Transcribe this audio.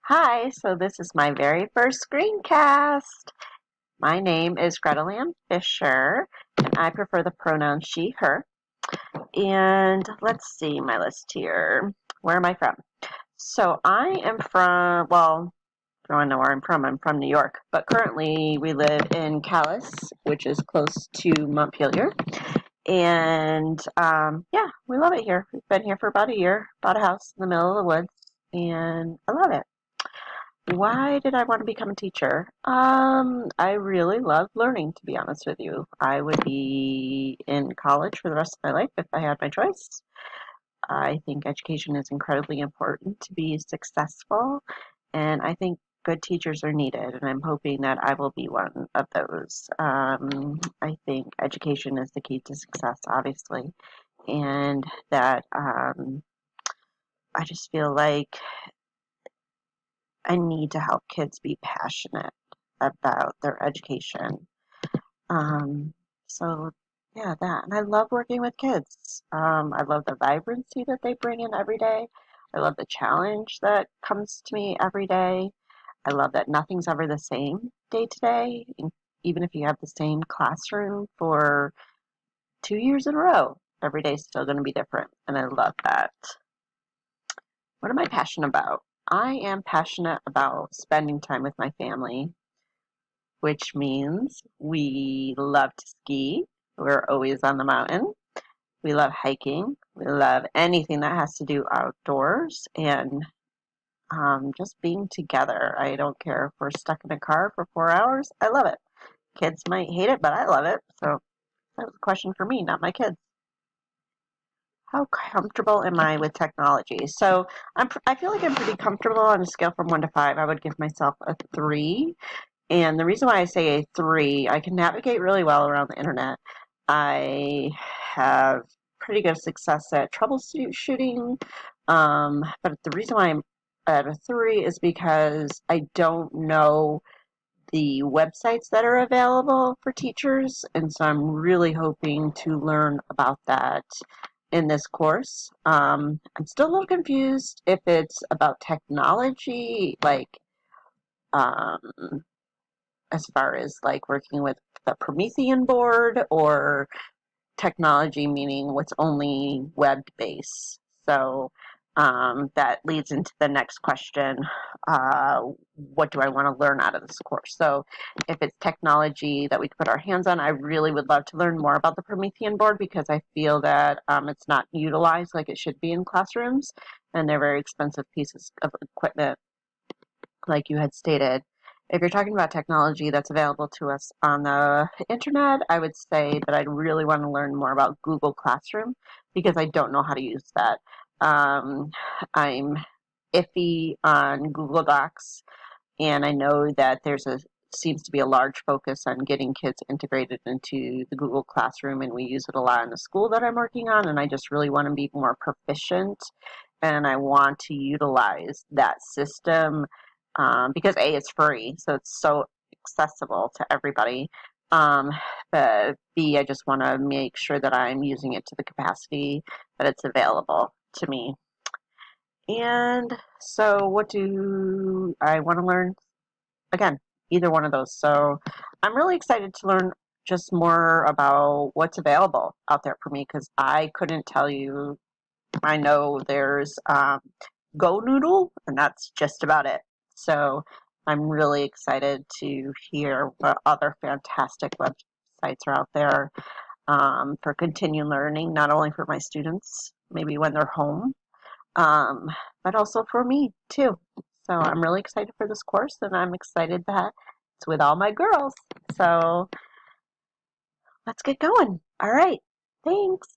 Hi, so this is my very first screencast. My name is Gretel-Ann Fisher, and I prefer the pronoun she, her. And let's see my list here. Where am I from? So I am from, well, I don't know where I'm from. I'm from New York, but currently we live in Calais, which is close to Montpelier. And yeah, we love it here. We've been here for about a year, bought a house in the middle of the woods, and I love it. Why did I want to become a teacher? I really love learning, to be honest with you. I would be in college for the rest of my life if I had my choice. I think education is incredibly important to be successful, and I think good teachers are needed, and I'm hoping that I will be one of those. I think education is the key to success, obviously, and that I just feel like I need to help kids be passionate about their education. Um, so yeah, that. And I love working with kids. I love the vibrancy that they bring in every day. I love the challenge that comes to me every day. I love that nothing's ever the same day to day. Even if you have the same classroom for 2 years in a row, every day's still going to be different. And I love that. What am I passionate about? I am passionate about spending time with my family, which means we love to ski. We're always on the mountain. We love hiking. We love anything that has to do outdoors and just being together. I don't care if we're stuck in a car for 4 hours. I love it. Kids might hate it, but I love it. So that was a question for me, not my kids. How comfortable am I with technology? So I feel like I'm pretty comfortable on a scale from 1 to 5. I would give myself a 3. And the reason why I say a 3, I can navigate really well around the internet. I have pretty good success at troubleshooting. But the reason why I'm at a 3 is because I don't know the websites that are available for teachers. And so I'm really hoping to learn about that in this course. I'm still a little confused if it's about technology, like um, as far as like working with the Promethean board, or technology meaning what's only web based. So that leads into the next question. What do I want to learn out of this course? So if it's technology that we can put our hands on, I really would love to learn more about the Promethean board, because I feel that it's not utilized like it should be in classrooms, and they're very expensive pieces of equipment, like you had stated. If you're talking about technology that's available to us on the internet, I would say that I'd really want to learn more about Google Classroom, because I don't know how to use that. Um, I'm iffy on Google Docs, and I know that seems to be a large focus on getting kids integrated into the Google Classroom, and we use it a lot in the school that I'm working on, and I just really want to be more proficient, and I want to utilize that system, because A, it's free, so it's so accessible to everybody. Um, but B, I just want to make sure that I'm using it to the capacity that it's available to me. And so what do I want to learn? Again, either one of those. So I'm really excited to learn just more about what's available out there for me, because I couldn't tell you. I know there's Go Noodle, and that's just about it. So I'm really excited to hear what other fantastic websites are out there for continued learning, not only for my students, maybe when they're home, um, but also for me too. So I'm really excited for this course, and I'm excited that it's with all my girls. So let's get going. All right. Thanks.